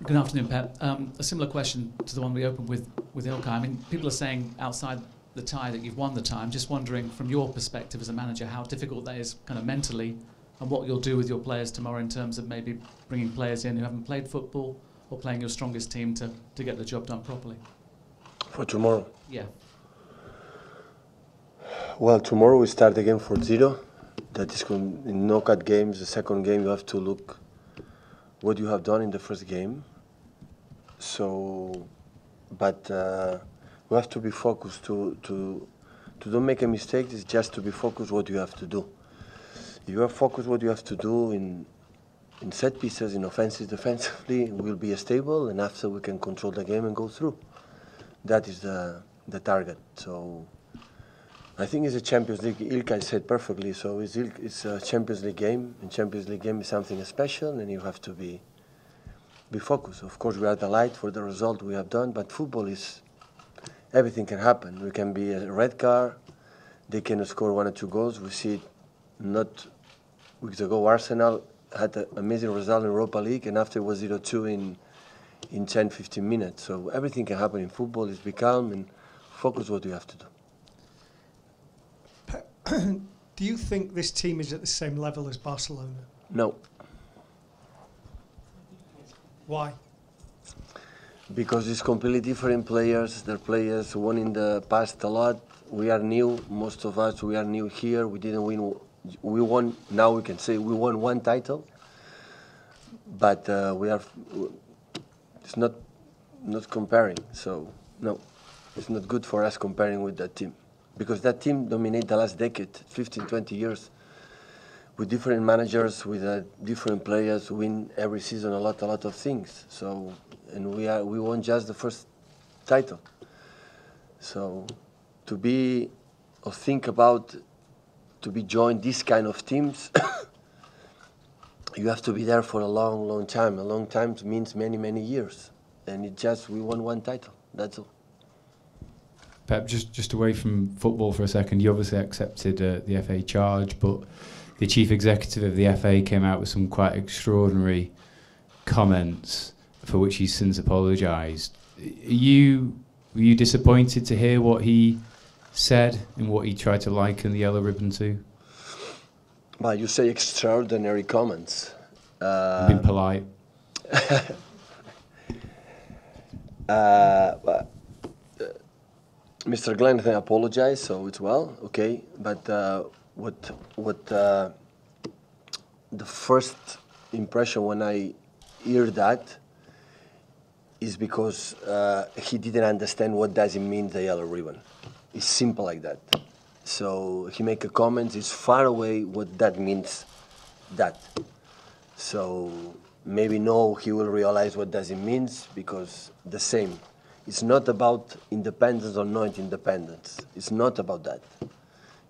Good afternoon, Pep. A similar question to the one we opened with Ilkay. I mean, people are saying outside the tie that you've won the tie. I'm just wondering, from your perspective as a manager, how difficult that is kind of mentally, and what you'll do with your players tomorrow in terms of maybe bringing players in who haven't played football or playing your strongest team to get the job done properly. For tomorrow? Yeah. Well, tomorrow we start again 4-0. That is in knockout games. The second game you have to look what you have done in the first game. So, but we have to be focused to don't make a mistake. It's just to be focused what you have to do. If you are focused what you have to do in set pieces, in offensive, defensively, we'll be stable, and after we can control the game and go through. That is the target. So I think it's a Champions League. Ilkay said perfectly. So it's a Champions League game, and Champions League game is something special, and you have to be focused. Of course, we are delighted for the result we have done, but football is everything can happen. We can be a red card. They can score 1 or 2 goals. We see it not weeks ago. Arsenal had an amazing result in Europa League, and after it was 0-2 in 10-15 minutes. So everything can happen in football. Is be calm and focus what you have to do. Do you think this team is at the same level as Barcelona? No. Why? Because it's completely different players. They're players who won in the past a lot. We are new. Most of us, we are new here. We didn't win. We won. Now we can say we won 1 title. But we are. It's not comparing. So no, it's not good for us comparing with that team, because that team dominated the last decade, 15, 20 years, with different managers, with different players, win every season a lot of things. So, and we won just the first title. So, to be or think about to be joined this kind of teams, you have to be there for a long time. A long time means many years, and we won 1 title. That's all. Pep, just away from football for a second, you obviously accepted the FA charge, but the chief executive of the FA came out with some quite extraordinary comments for which he's since apologised. Were you disappointed to hear what he said and what he tried to liken the yellow ribbon to? Well, you say extraordinary comments. Been polite. Mr. Glenn apologized, so it's well, okay. But what the first impression when I hear that is because he didn't understand what does it mean, the yellow ribbon. It's simple like that. So he make a comment, it's far away what that means, that. So maybe no, he will realize what does it means, because the same. It's not about independence or not independence. It's not about that.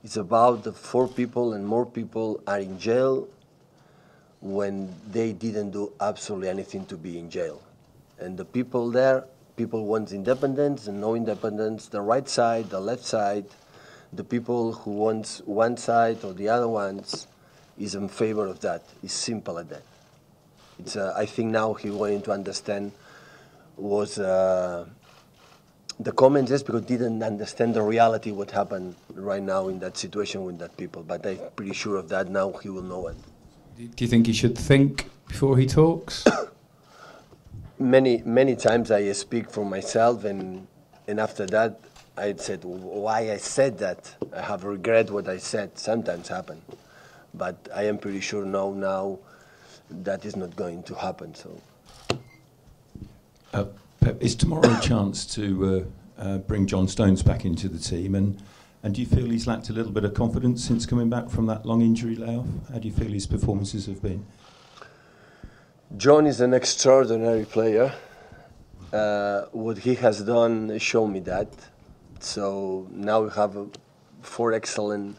It's about the 4 people and more people are in jail when they didn't do absolutely anything to be in jail. And the people there, people want independence and no independence, the right side, the left side, the people who want one side or the other ones is in favor of that. It's simple like that. It's I think now he wanted to understand was the comment just because he didn't understand the reality what happened right now in that situation with that people. But I'm pretty sure of that now he will know it. Do you think he should think before he talks? Many times I speak for myself, and after that I said why I said that. I have regret what I said. Sometimes happen, but I am pretty sure now that is not going to happen. So. Pep, is tomorrow a chance to bring John Stones back into the team, and do you feel he's lacked a little bit of confidence since coming back from that long injury layoff? How do you feel his performances have been? John is an extraordinary player. What he has done showed me that. So now we have 4 excellent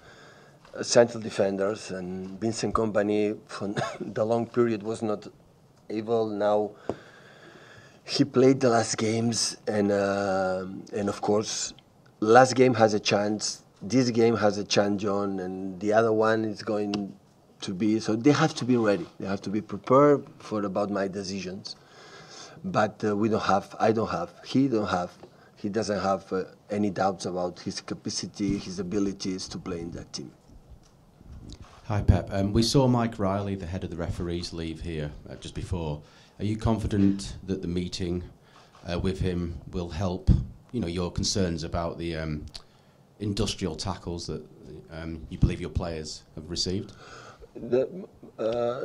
central defenders, and Vincent Kompany for the long period was not able. Now he played the last games, and of course, last game has a chance. This game has a chance, John, and the other one is going to be. So they have to be ready. They have to be prepared for about my decisions. But we don't have, I don't have, he don't have, he doesn't have any doubts about his capacity, his abilities to play in that team. Hi Pep, we saw Mike Riley, the head of the referees, leave here just before. Are you confident that the meeting with him will help, you know, your concerns about the industrial tackles that you believe your players have received?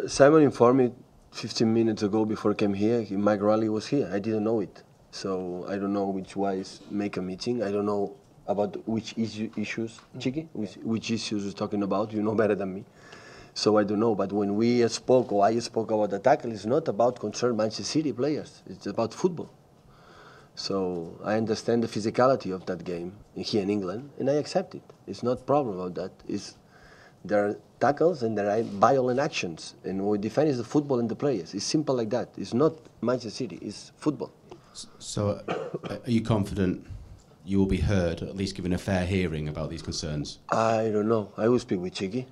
Simon informed me 15 minutes ago before I came here, Mike Riley was here. I didn't know it. So I don't know which wise make a meeting. I don't know about which issues, Chiqui, which issues he's talking about. You know better than me. So I don't know. But when we spoke, or I spoke about the tackle, it's not about concern Manchester City players. It's about football. So I understand the physicality of that game here in England, and I accept it. It's not a problem about that. There are tackles and there are violent actions, and what we defend is the football and the players. It's simple like that. It's not Manchester City, it's football. So are you confident you will be heard, at least given a fair hearing about these concerns? I don't know. I will speak with Chiqui.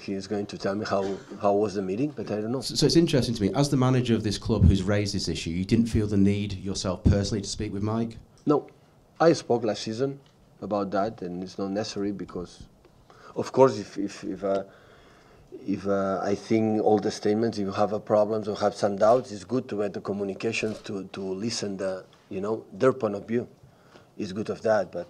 He is going to tell me how was the meeting, but I don't know. So it's interesting to me, as the manager of this club who's raised this issue, you didn't feel the need yourself personally to speak with Mike? No. I spoke last season about that, and it's not necessary because, of course, if I think all the statements, if you have a problems or have some doubts, it's good to have the communications to listen their point of view. It's good of that, but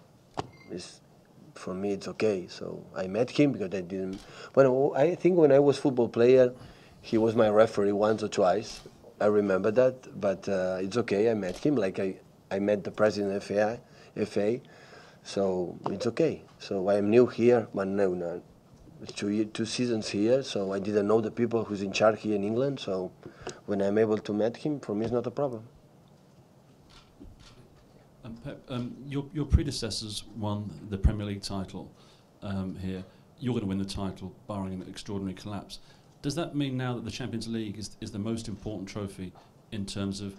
for me it's okay. So I met him because I didn't. I think when I was football player, he was my referee once or twice. I remember that, but it's okay. I met him like I met the president of FA. So it's okay. So I am new here, but no. 2 seasons here, so I didn't know the people who's in charge here in England. So when I'm able to meet him, for me it's not a problem. Pep, your predecessors won the Premier League title here. You're going to win the title, barring an extraordinary collapse. Does that mean now that the Champions League is the most important trophy in terms of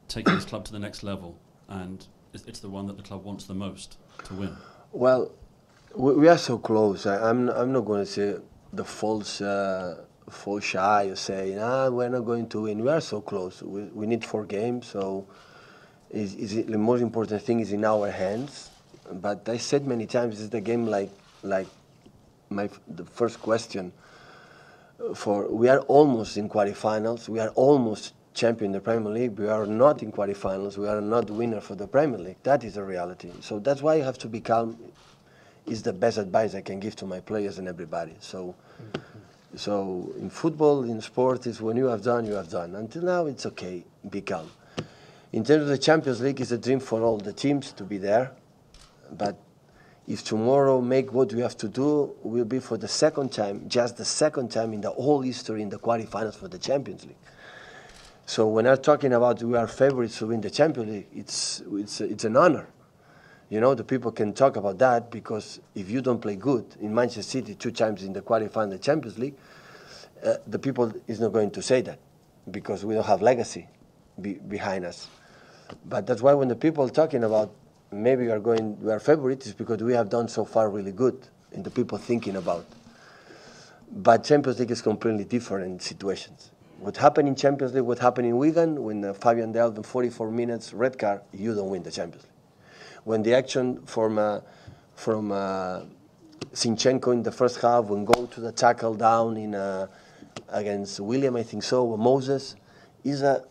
taking this club to the next level, and it's the one that the club wants the most to win? Well, we are so close. I'm not going to say the false shy or say, we're not going to win. We are so close. We need 4 games, so the most important thing is in our hands. But I said many times, it's the game like the first question. We are almost in quarterfinals. We are almost champion in the Premier League. We are not in quarterfinals. We are not winner for the Premier League. That is the reality. So that's why you have to be calm. Is the best advice I can give to my players and everybody. So in football, in sport, is when you have done, you have done. Until now, it's okay. Be calm. In terms of the Champions League, it's a dream for all the teams to be there. But if tomorrow make what we have to do, will be for the second time, just the second time in the whole history in the quarterfinals for the Champions League. So when I'm talking about we are favorites to win the Champions League, it's an honor. You know, the people can talk about that because if you don't play good in Manchester City 2 times in the quarterfinal of the Champions League, the people is not going to say that because we don't have legacy behind us. But that's why when the people are talking about maybe we are favorites, is because we have done so far really good, and the people thinking about. But Champions League is completely different situations. What happened in Champions League, what happened in Wigan, when Fabian Delph in 44 minutes red card, you don't win the Champions League. When the action from Zinchenko in the first half, when go to the tackle down against William, I think so, or Moses, is a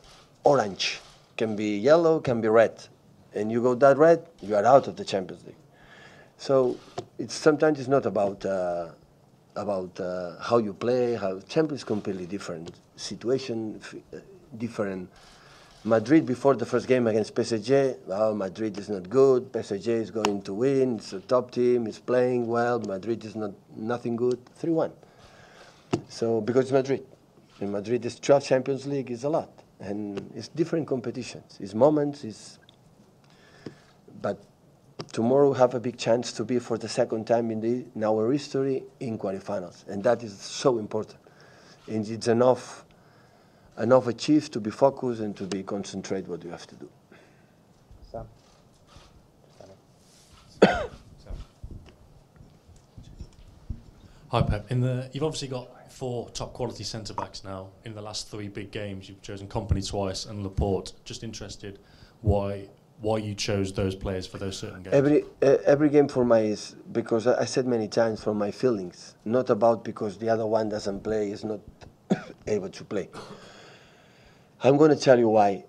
orange. Can be yellow, can be red. And you go that red, you are out of the Champions League. So sometimes it's not about how you play. Champions is completely different situation, different. Madrid before the first game against PSG, Madrid is not good. PSG is going to win. It's a top team. It's playing well. Madrid is nothing good. 3-1. So because it's Madrid, and Madrid is 12 Champions League is a lot, and it's different competitions. It's moments. But tomorrow we have a big chance to be for the second time in our history in quarterfinals, and that is so important. And it's enough achieved to be focused and to be concentrate what you have to do. Sam. Hi Pep. You've obviously got 4 top quality centre backs now in the last 3 big games. You've chosen Company twice and Laporte. Just interested why you chose those players for those certain games. Every game for my is because I said many times for my feelings, not about because the other one doesn't play, is not able to play. I'm going to tell you why.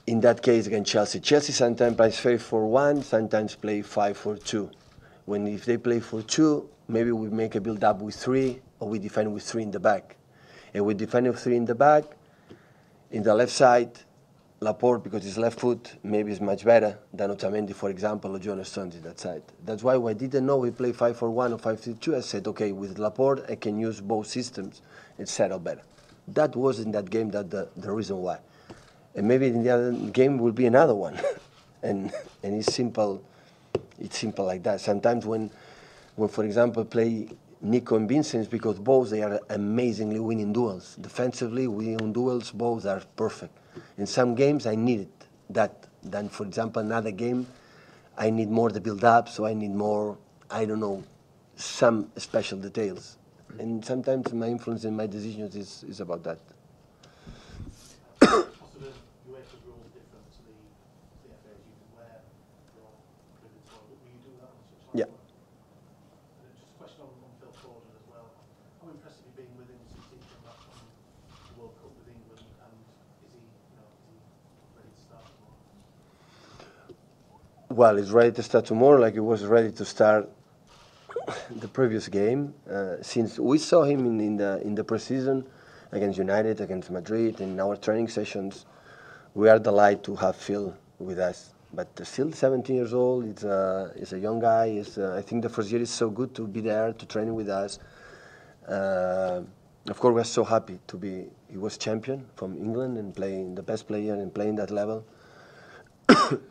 In that case against Chelsea sometimes plays 5-4-1, sometimes play 5-4-2. If they play 4-2, maybe we make a build up with 3, or we defend with 3 in the back. And we defend with 3 in the back, in the left side. Laporte, because his left foot maybe is much better than Otamendi, for example, or John Stones in that side. That's why when I didn't know we play 5-4-1 or 5-3-2, I said, okay, with Laporte, I can use both systems and settle better. That was in that game the reason why. And maybe in the other game will be another one. and it's simple like that. Sometimes when for example, play Nico and Vincent, because both they are amazingly winning duels. Defensively, winning duels, both are perfect. In some games, I needed that. Then, for example, another game, I need more the build-up, so I need more, I don't know, some special details. And sometimes my influence in my decisions is about that. Yeah. Well, he's ready to start tomorrow, like he was ready to start the previous game. Since we saw him in the preseason against United, against Madrid, in our training sessions, we are delighted to have Phil with us. But still 17 years old, he's a young guy. I think the first year is so good to be there, to train with us. Of course, we're so happy to be. He was champion from England and playing the best player and playing that level.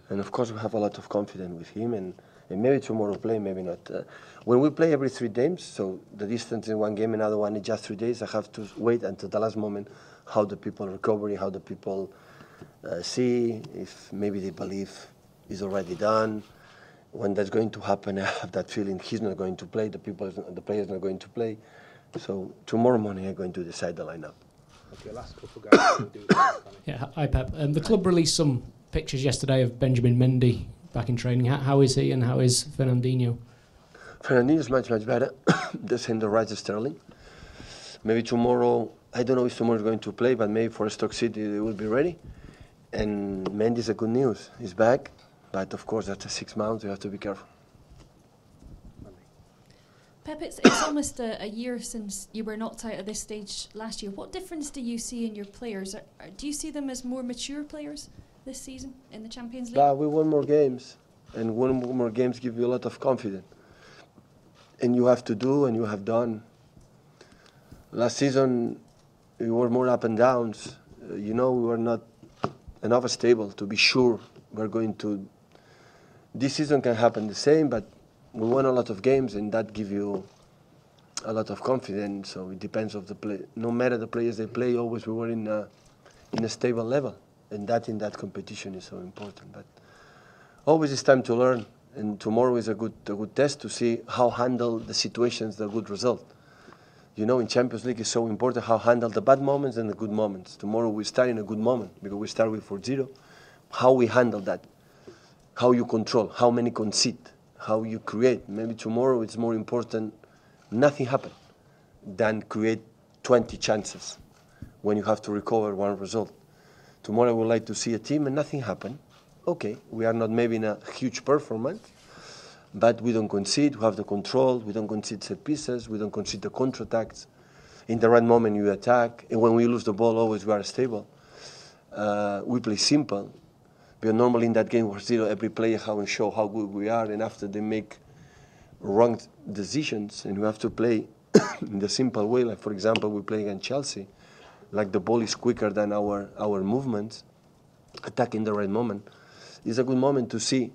And of course, we have a lot of confidence with him. And maybe tomorrow play, maybe not. When we play every 3 games, so the distance in one game, another one in just 3 days, I have to wait until the last moment how the people recover, how the people see, if maybe they believe it's already done. When that's going to happen, I have that feeling he's not going to play, the player's not going to play. So tomorrow morning I'm going to decide the lineup. Okay, last couple guys. Yeah, hi Pep. The club released some pictures yesterday of Benjamin Mendy back in training. How is he and how is Fernandinho? Fernandinho is much better. The same the right Sterling. Maybe tomorrow, I don't know if tomorrow is going to play, but maybe for Stoke City they will be ready. And Mendy is a good news. He's back, but of course after 6 months you have to be careful. Pep, it's almost a year since you were knocked out at this stage last year. What difference do you see in your players? Do you see them as more mature players this season in the Champions League? We won more games, and winning more games give you a lot of confidence. And you have to do, and you have done. Last season, we were more up and downs. We were not enough stable to be sure we're going to. This season can happen the same, but we won a lot of games, and that gives you a lot of confidence. So it depends of the play. No matter the players they play, always we were in a stable level, and that in that competition is so important. But always it's time to learn, and tomorrow is a good test to see how handle the situations, the good result. In Champions League it's so important how handle the bad moments and the good moments. Tomorrow we start in a good moment because we start with 4-0. How we handle that, how you control, how many concede, how you create. Maybe tomorrow it's more important nothing happen than create 20 chances when you have to recover one result. Tomorrow I would like to see a team and nothing happen. Okay, we are not maybe in a huge performance, but we don't concede, we have the control, we don't concede set pieces, we don't concede the counterattacks. In the right moment you attack, and when we lose the ball always we are stable. We play simple. Because normally in that game we're 0, every player have and show how good we are, and after they make wrong decisions, and we have to play in the simple way. Like for example, we play against Chelsea, like the ball is quicker than our movements, attack in the right moment. It's a good moment to see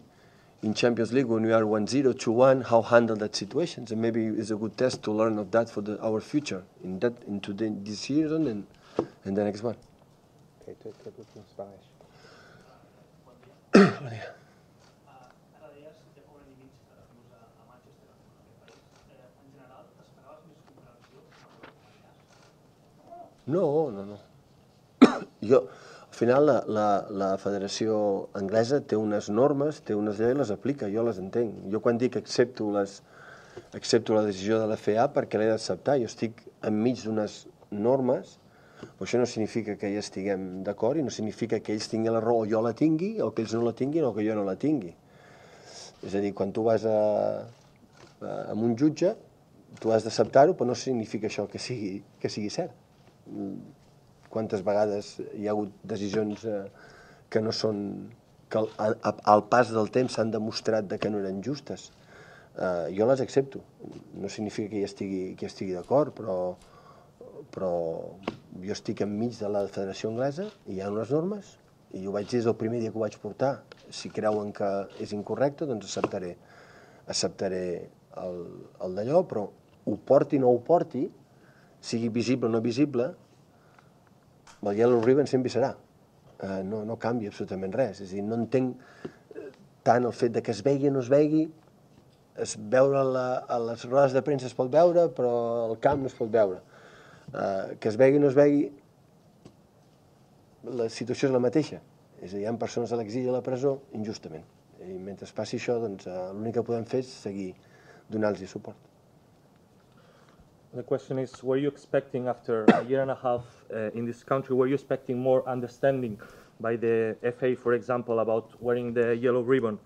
in Champions League when we are 1-0, 2-1, how handle that situations, and maybe it's a good test to learn of that for our future into this season and the next one. Okay, take a look in Spanish. No. Jo, al final la Federació Anglesa té unes normes, té unes lleis i les aplica, jo les entenc. Jo quan dic accepto la decisió de la FA perquè l'he d'acceptar, jo estic enmig d'unes normes, però això no significa que hi estiguem d'acord i no significa que ells tinguin la raó o jo la tingui, o que ells no la tinguin o que jo no la tingui. És a dir, quan tu vas a un jutge, tu has d'acceptar-ho, però no significa això que sigui cert. Quantes vegades hi ha hagut decisions que no són, que al pas del temps s'han demostrat que no eren justes. Jo les accepto. No significa que hi estigui d'acord, però jo estic enmig de la Federació Anglesa i hi ha unes normes i ho vaig dir des del primer dia que ho vaig portar. Si creuen que és incorrecte, doncs acceptaré el d'allò, però ho porti o no ho porti, sigui visible o no visible, el Yellow Ribbon sempre hi serà. No canvia absolutament res. És a dir, no entenc tant el fet que es vegi o no es vegi. Veure a les rodes de premsa es pot veure, però al camp no es pot veure. Que es vegi o no es vegi, la situació és la mateixa. És a dir, hi ha persones a l'exili i a la presó injustament. I mentre passi això, doncs, l'únic que podem fer és seguir donant-los suport. The question is, were you expecting after a year and a half in this country, were you expecting more understanding by the FA, for example, about wearing the yellow ribbon?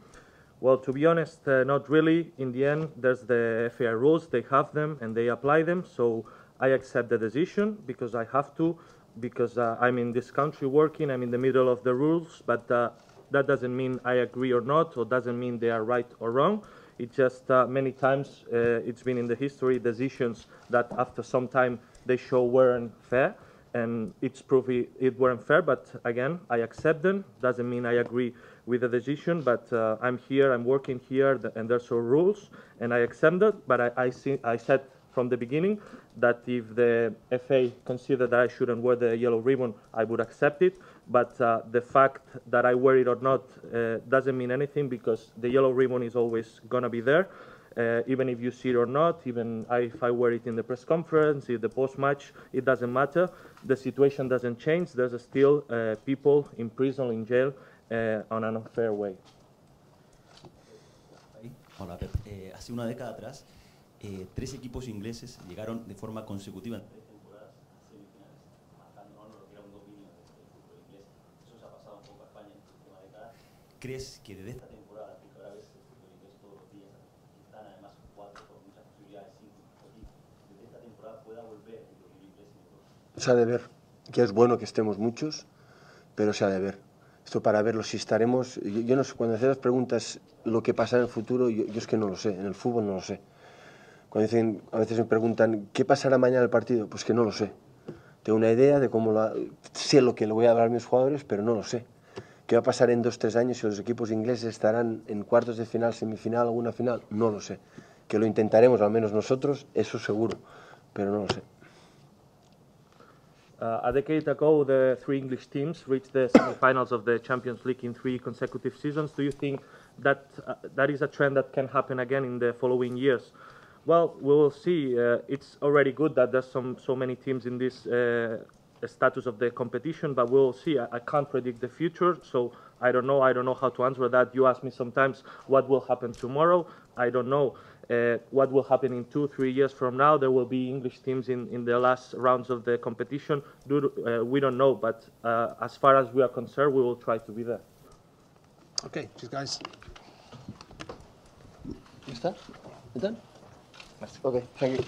Well, to be honest, not really. In the end, there's the FA rules, they have them and they apply them, so I accept the decision because I have to, because I'm in this country working, I'm in the middle of the rules, but that doesn't mean I agree or not, or doesn't mean they are right or wrong. It's just many times it's been in the history decisions that after some time they show weren't fair, and it's proof it weren't fair, but again, I accept them. Doesn't mean I agree with the decision, but I'm here, I'm working here, and there's some rules, and I accept that, but I said from the beginning that if the FA considered that I shouldn't wear the yellow ribbon, I would accept it. But the fact that I wear it or not doesn't mean anything, because the yellow ribbon is always going to be there, even if you see it or not, even if I wear it in the press conference, in the post-match, it doesn't matter. The situation doesn't change. There's still people in prison, in jail, on an unfair way. Hola, Pep. Hace una década atrás, 3 equipos ingleses llegaron de forma consecutiva en 3 temporadas a semifinales, marcando lo que era un dominio del fútbol inglés. Eso se ha pasado un poco a España en la última década. ¿Crees que desde esta temporada, que ahora ves el fútbol inglés todos los días, están además 4 con muchas posibilidades, 5 aquí, desde esta temporada pueda volver el dominio inglés en Europa? Se ha de ver, que es bueno que estemos muchos, pero se ha de ver. Esto para verlo, si estaremos... Yo no sé, cuando haces las preguntas lo que pasa en el futuro, yo es que no lo sé, en el fútbol no lo sé. Cuando dicen, a veces me preguntan, ¿qué pasará mañana el partido? Pues que no lo sé. Tengo una idea de cómo sé lo que le voy a hablar a mis jugadores, pero no lo sé. ¿Qué va a pasar en 2 o 3 años si los equipos ingleses estarán en cuartos de final, semifinal, alguna final? No lo sé. Que lo intentaremos, al menos nosotros, eso seguro, pero no lo sé. A decade ago, the 3 English teams reached the semi-finals of the Champions League in 3 consecutive seasons. Do you think that that is a trend that can happen again in the following years? Well, we will see. It's already good that there's so many teams in this status of the competition, but we'll see. I can't predict the future, so I don't know. I don't know how to answer that. You ask me sometimes what will happen tomorrow. I don't know. What will happen in 2-3 years from now? There will be English teams in the last rounds of the competition. We don't know, but as far as we are concerned, we will try to be there. Okay, cheers, guys. ¿Ya está? ¿Ya está? Okay, thank you.